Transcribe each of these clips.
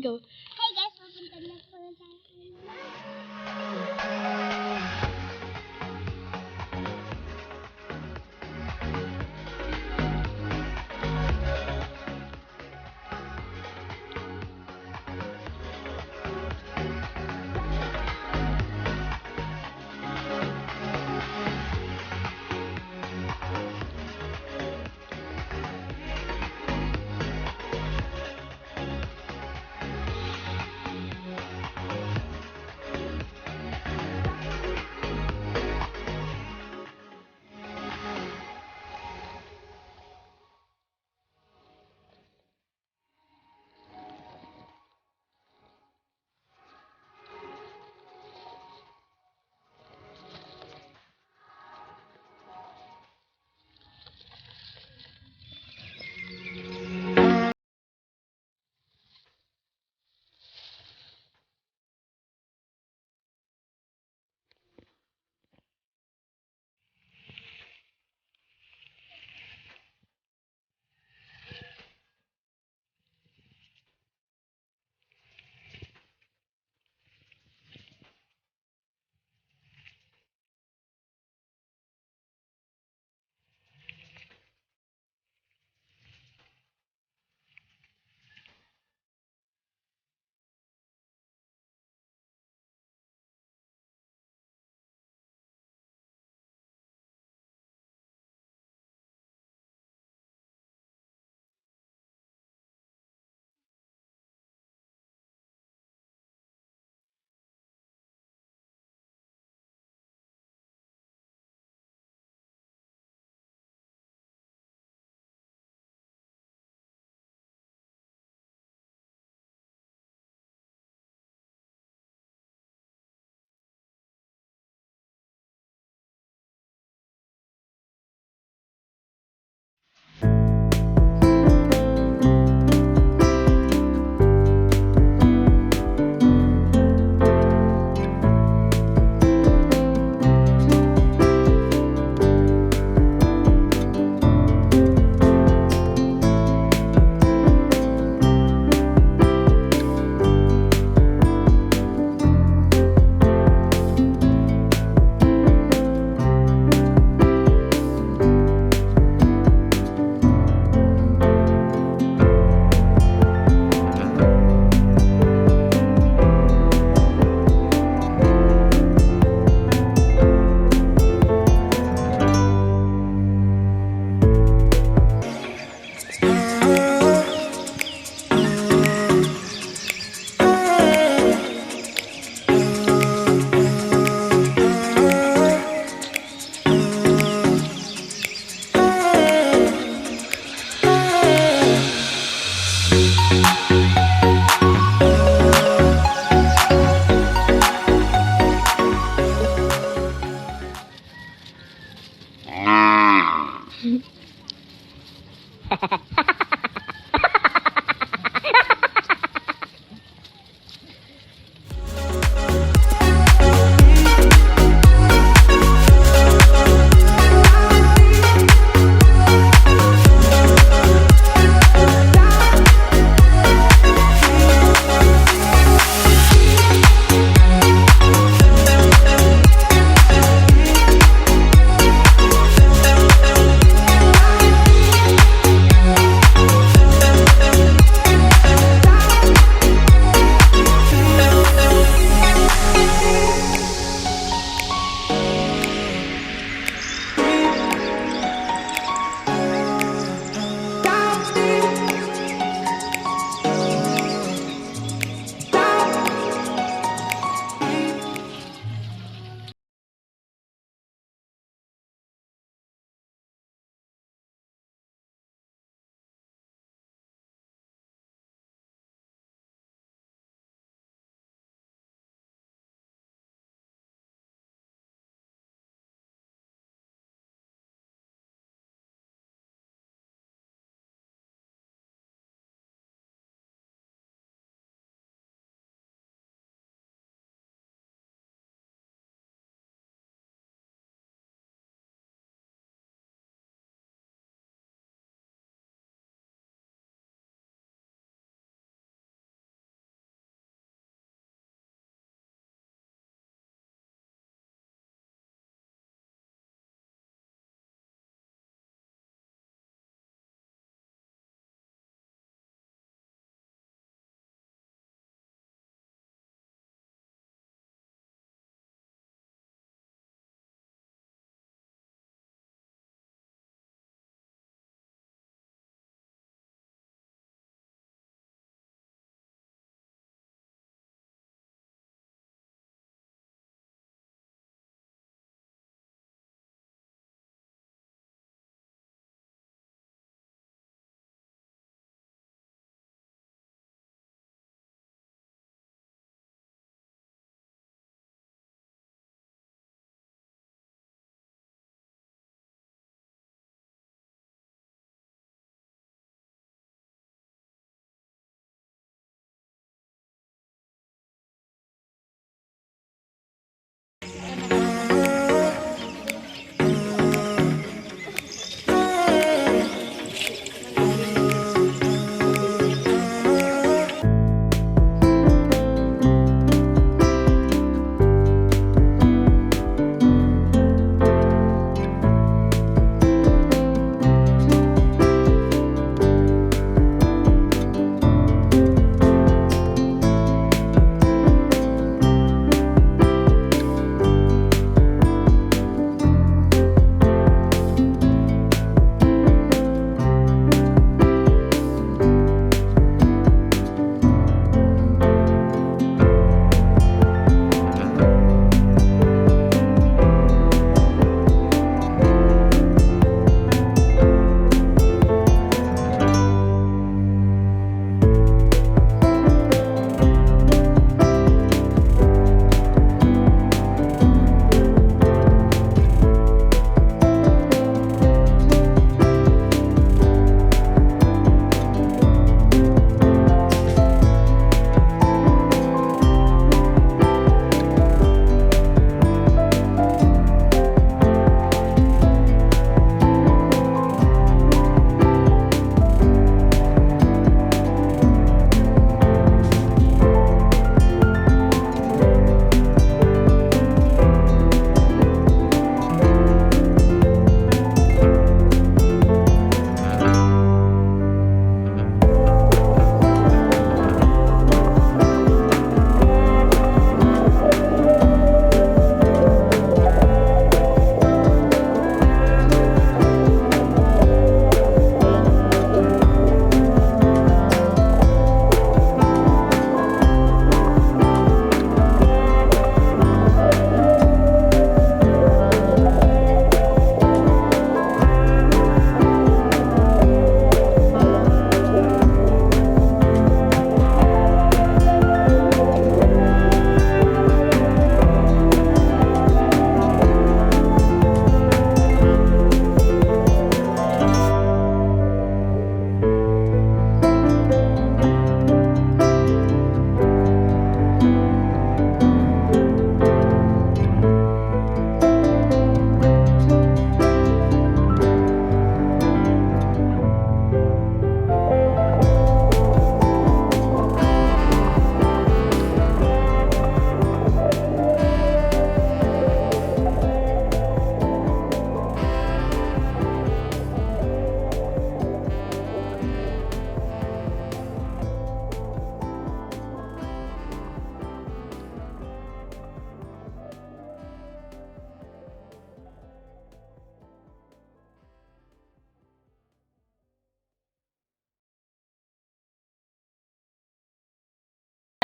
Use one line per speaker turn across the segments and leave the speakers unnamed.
Go.
Hey guys, papunta na po tayo.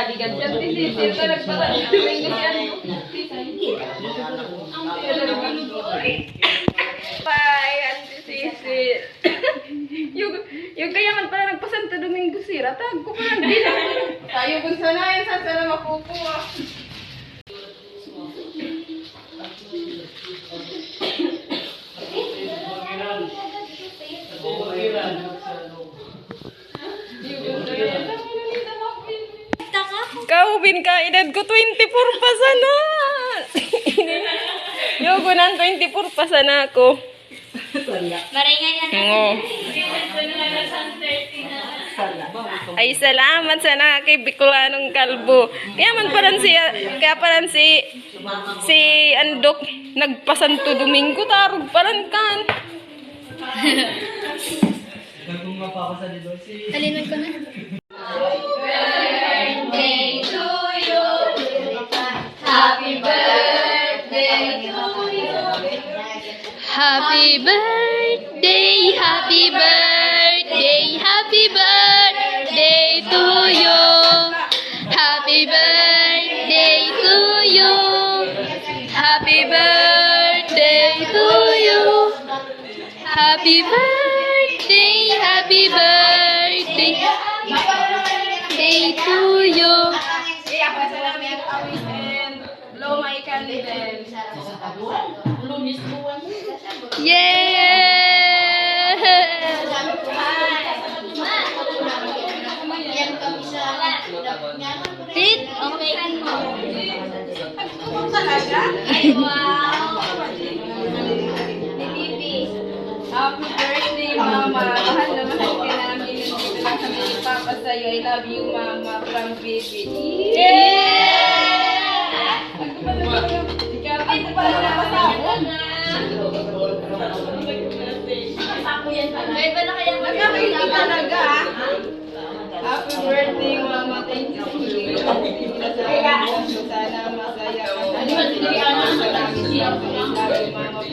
bodyguard siya. Sisil ka nagpatay. Domingo siya. Bye, Auntie Sisil. Yung kaya man pala nagpa-Santo Domingo sira. Tag ko pa lang din. Tayo kung sanayin sa sana makukuha. Kaubin ka, edad ko 24 pa sana. Yogo nan 24 pa sana ako.
Maringay na
Oo. Ay salamat sana kay Bicolanong Kalbo. Kaya paran si Andok nagpa-Santo Domingo tarog paran kan.
Talinod ko na. Happy birthday, happy birthday, happy birthday to you. Happy birthday to you. Happy birthday to you. Happy birthday, happy birthday. Day to you.
Blow my candle.
Yeah! Pit, okay.
Talaga?
Wow!
Happy birthday, Mama. Mahal na mahal ka namin. Nandito lang kami ni Papa sa'yo. I love you, Mama. From baby. Ikaw, ay, ito pala nakasabon.
May ba na kaya
Nagkakaiti talaga. Happy birthday, Mama. Thank you. Sana masaya ka. Mama,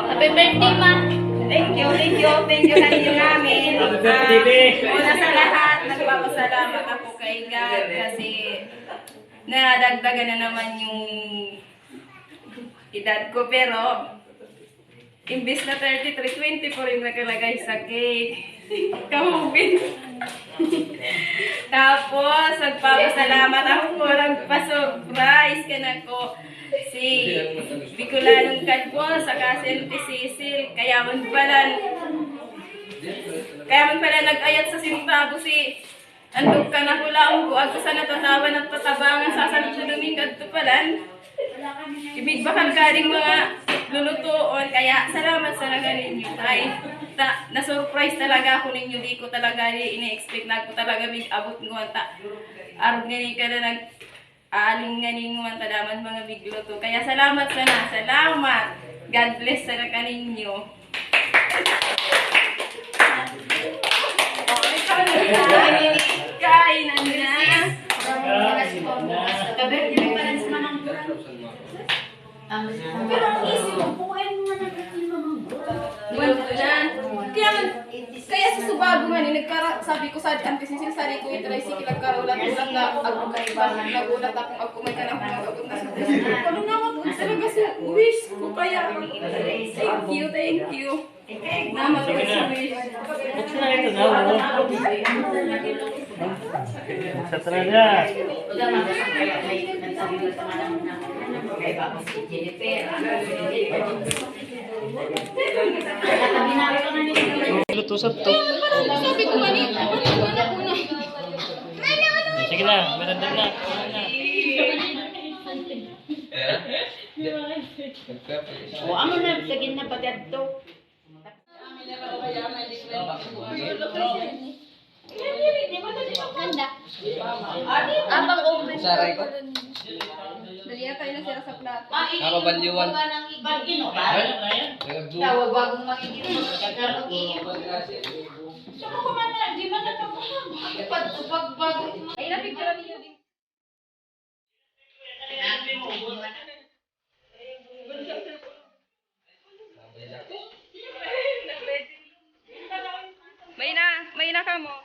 Happy birthday, Ma!
Thank you sa inyo namin. Una sa lahat, nagpapasalamat ako kay God kasi nadagdagan na naman yung edad ko, pero imbis na 33, 24 yung nakalagay sa cake. Kahubin. Tapos, nagpapasalamat ako, nagpa-surprise ka na ko si Bicolanong Kalbo, saka si Auntie Sisil. Kaya man pala nag-ayat sa sintabo si Andok ka na kulang ko. Ako sa natatawa at patabangan sa Santo Domingo at tupalan. Ibig bakal galing mga lulutuon. Kaya salamat sa naga ninyo. Ay, na-surprise talaga ako ninyo. Di ko talaga ini-expect na ako talaga big abot ng wanta. Arog ganing ka na aling ganing wanta daman mga big luto. Kaya salamat sana. Salamat. God bless sa naga ninyo. Kainan na. Pero ang easy mo, bukain mo nga kaya sa subago nga ni sabi ko sa Auntie Sisil, sari ko itry sige nagkarulat-ulat na ako kaibangan. Nagulat akong ako may kanang pangagabot na sa ano nga mo talaga sa wish ko kaya. Thank you. Naman ko sa wish.
Sa talaga. Luto sa to.
Sabi ko kanina, una.
Sige na, meron na.
O, amo na, sagin na pati ato.
Ganda.
Abang open ko. Dali tayo na sila sa plato.
Nakabaliwan.
Tawag wagong magiging magkakaroon.
Saka ko man na, di man na ito.
Pag
Ay, na-picture niyo din. mo?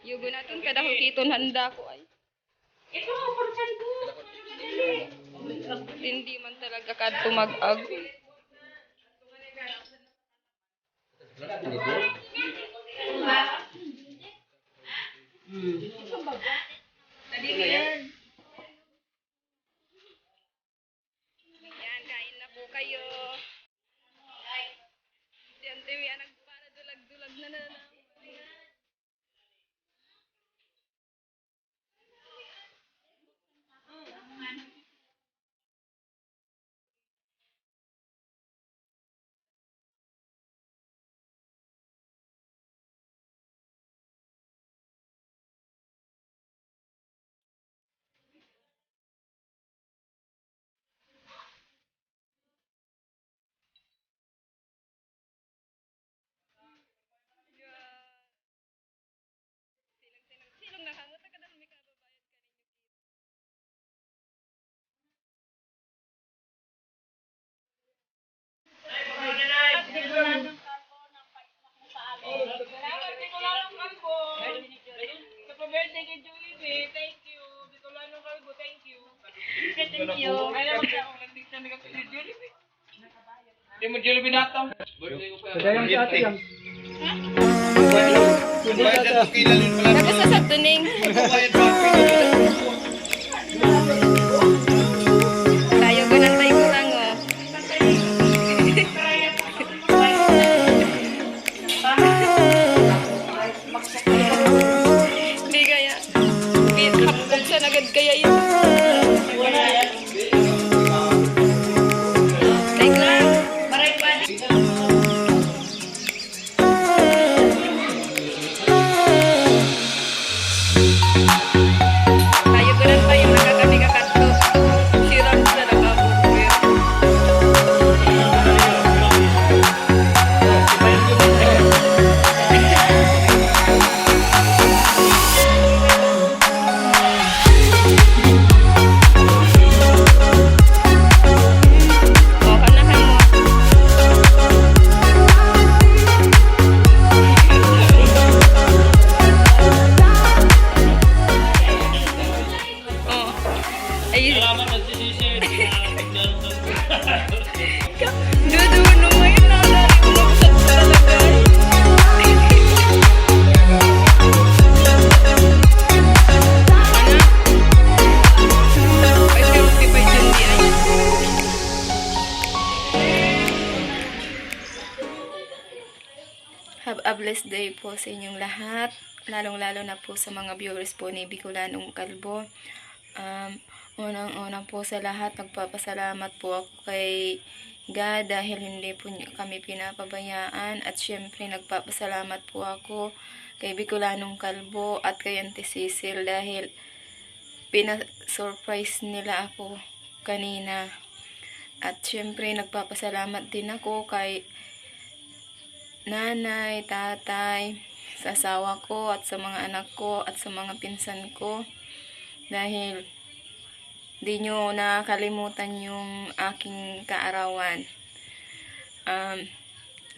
Yugo natin kada ko kiton handa ko ay. Hindi man talaga kadto mag-ag. Yan, kain na po kayo. Si Ante Mia nagpara dulag-dulag na na. Silong nakamot ka dal may kababayad ka ninyo.
Hindi mo Jollibee natang.
Nagasasab tuning. Tayo ganang tayo kurang oh. Hindi kaya. Hapog sa nagad kaya yun. Tayo kurang. Tayo ganun pa yung nakakami kakadto. Siram sa nakabubuyo. O, kanahan mo. Oh. Ay,
Salamat at sisisir.
dudu mo ngayon na nalagsak talaga. Ano? Ay, kamuti pa yun di ay. Have a blessed day po sa inyong lahat. Lalong-lalo na po sa mga viewers po ni Bicolanong Kalbo. Unang-unang po sa lahat, nagpapasalamat po ako kay God dahil hindi po kami pinapabayaan. At syempre, nagpapasalamat po ako kay Bicolanong Kalbo at kay Auntie Cecil dahil pina-surprise nila ako kanina. At syempre, nagpapasalamat din ako kay nanay, tatay, sa asawa ko at sa mga anak ko at sa mga pinsan ko dahil di nyo nakalimutan yung aking kaarawan.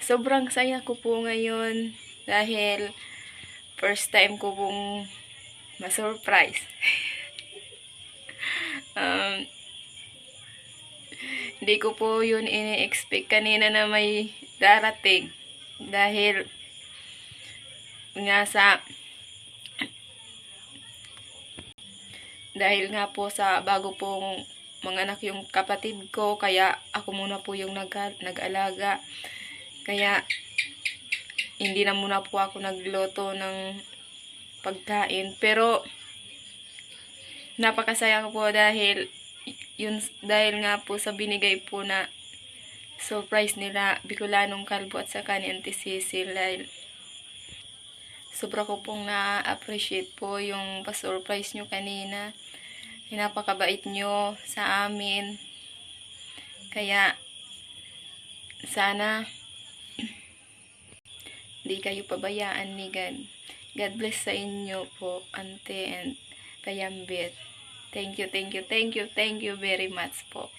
Sobrang saya ko po ngayon dahil first time ko pong ma-surprise. Hindi ko po yun ini-expect kanina na may darating dahil nga po sa bago pong manganak yung kapatid ko, kaya ako muna po yung nag-alaga. Kaya hindi na muna po ako nagluto ng pagkain. Pero napakasaya ko po dahil nga po sa binigay po na surprise nila Bicolanong Kalbo at saka ni Auntie Cecil dahil sobra ko pong na-appreciate po yung pa-surprise nyo kanina. Napakabait nyo sa amin. Kaya sana di kayo pabayaan ni God. God bless sa inyo po, Ante and Payambit. Thank you very much po.